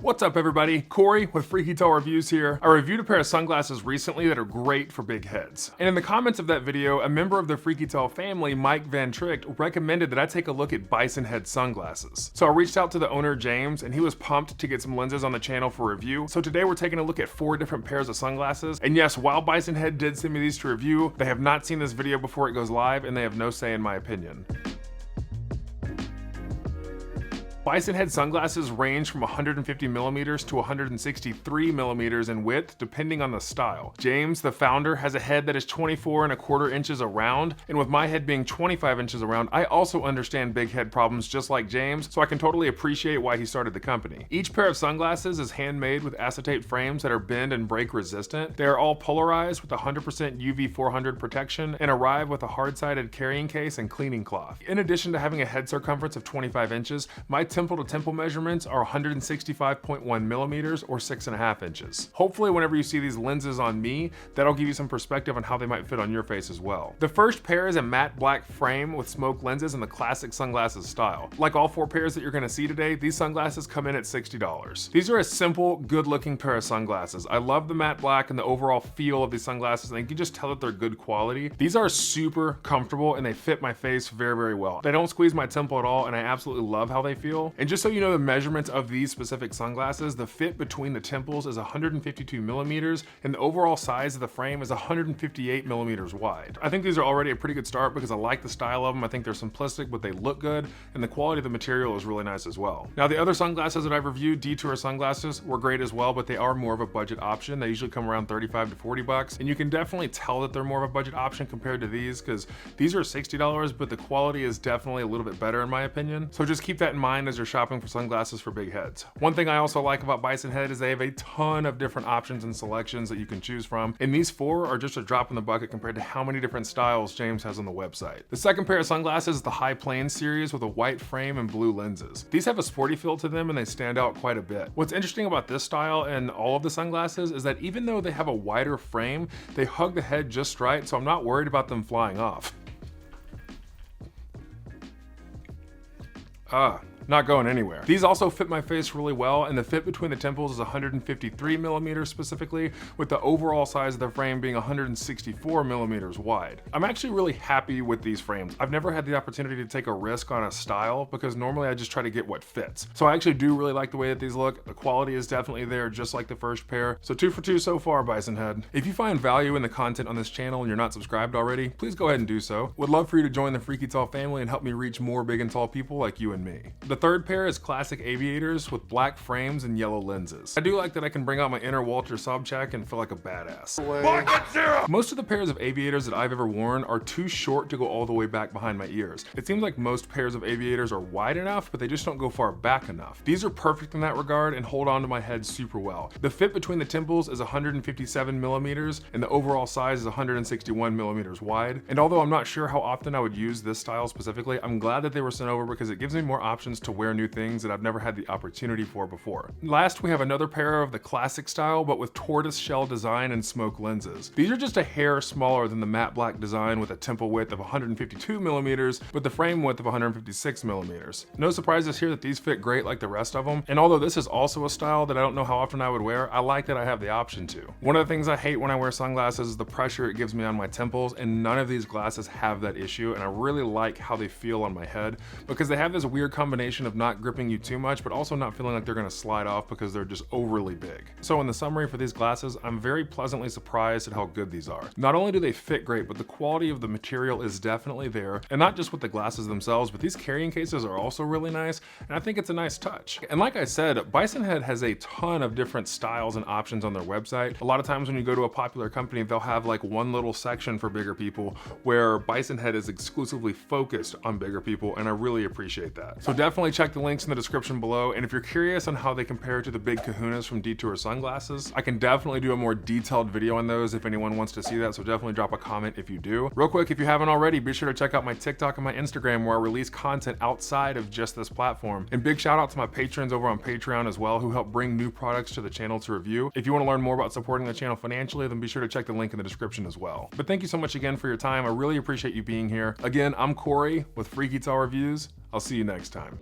What's up everybody? Corey with Freaky Tall Reviews here. I reviewed a pair of sunglasses recently that are great for big heads. And in the comments of that video, a member of the Freaky Tall family, Mike Van Tricht, recommended that I take a look at Bison Head Sunglasses. So I reached out to the owner, James, and he was pumped to get some lenses on the channel for review. So today we're taking a look at 4 different pairs of sunglasses. And yes, while Bison Head did send me these to review, they have not seen this video before it goes live, and they have no say in my opinion. Bison Head sunglasses range from 150mm to 163mm in width, depending on the style. James, the founder, has a head that is 24¼ inches around, and with my head being 25 inches around, I also understand big head problems just like James, so I can totally appreciate why he started the company. Each pair of sunglasses is handmade with acetate frames that are bend and break resistant. They are all polarized with 100% UV 400 protection and arrive with a hard-sided carrying case and cleaning cloth. In addition to having a head circumference of 25 inches, my temple to temple measurements are 165.1mm or 6½ inches. Hopefully whenever you see these lenses on me, that'll give you some perspective on how they might fit on your face as well. The first pair is a matte black frame with smoke lenses in the classic sunglasses style. Like all 4 pairs that you're gonna see today, these sunglasses come in at $60. These are a simple, good looking pair of sunglasses. I love the matte black and the overall feel of these sunglasses, and you can just tell that they're good quality. These are super comfortable and they fit my face very, very well. They don't squeeze my temple at all, and I absolutely love how they feel. And just so you know the measurements of these specific sunglasses, the fit between the temples is 152mm, and the overall size of the frame is 158mm wide. I think these are already a pretty good start because I like the style of them. I think they're simplistic, but they look good, and the quality of the material is really nice as well. Now, the other sunglasses that I've reviewed, Detour sunglasses, were great as well, but they are more of a budget option. They usually come around 35 to 40 bucks, and you can definitely tell that they're more of a budget option compared to these, because these are $60, but the quality is definitely a little bit better in my opinion. So just keep that in mind as you're shopping for sunglasses for big heads. One thing I also like about Bison Head is they have a ton of different options and selections that you can choose from, and these 4 are just a drop in the bucket compared to how many different styles James has on the website. The second pair of sunglasses is the High Plains series with a white frame and blue lenses. These have a sporty feel to them and they stand out quite a bit. What's interesting about this style and all of the sunglasses is that even though they have a wider frame, they hug the head just right, so I'm not worried about them flying off. Not going anywhere. These also fit my face really well, and the fit between the temples is 153mm specifically, with the overall size of the frame being 164mm wide. I'm actually really happy with these frames. I've never had the opportunity to take a risk on a style because normally I just try to get what fits. So I actually do really like the way that these look. The quality is definitely there, just like the first pair. So 2 for 2 so far, Bison Head. If you find value in the content on this channel and you're not subscribed already, please go ahead and do so. Would love for you to join the Freaky Tall family and help me reach more big and tall people like you and me. The third pair is classic Aviators with black frames and yellow lenses. I do like that I can bring out my inner Walter Sobchak and feel like a badass. Most of the pairs of Aviators that I've ever worn are too short to go all the way back behind my ears. It seems like most pairs of Aviators are wide enough, but they just don't go far back enough. These are perfect in that regard and hold on to my head super well. The fit between the temples is 157mm, and the overall size is 161mm wide. And although I'm not sure how often I would use this style specifically, I'm glad that they were sent over because it gives me more options to wear new things that I've never had the opportunity for before. Last, we have another pair of the classic style, but with tortoise shell design and smoke lenses. These are just a hair smaller than the matte black design with a temple width of 152mm, but the frame width of 156mm. No surprises here that these fit great like the rest of them, and although this is also a style that I don't know how often I would wear, I like that I have the option to. One of the things I hate when I wear sunglasses is the pressure it gives me on my temples, and none of these glasses have that issue, and I really like how they feel on my head because they have this weird combination of not gripping you too much, but also not feeling like they're gonna slide off because they're just overly big. So in the summary for these glasses, I'm very pleasantly surprised at how good these are. Not only do they fit great, but the quality of the material is definitely there, and not just with the glasses themselves, but these carrying cases are also really nice, and I think it's a nice touch. And like I said, Bison Head has a ton of different styles and options on their website. A lot of times when you go to a popular company, they'll have like one little section for bigger people where Bison Head is exclusively focused on bigger people, and I really appreciate that. So definitely check the links in the description below, and if you're curious on how they compare to the big kahunas from Detour sunglasses, I can definitely do a more detailed video on those if anyone wants to see that, so definitely drop a comment if you do. Real quick, if you haven't already, be sure to check out my TikTok and my Instagram where I release content outside of just this platform. And big shout out to my patrons over on Patreon as well who help bring new products to the channel to review. If you want to learn more about supporting the channel financially, then be sure to check the link in the description as well. But thank you so much again for your time. I really appreciate you being here. Again, I'm Corey with Freaky Tall Reviews. I'll see you next time.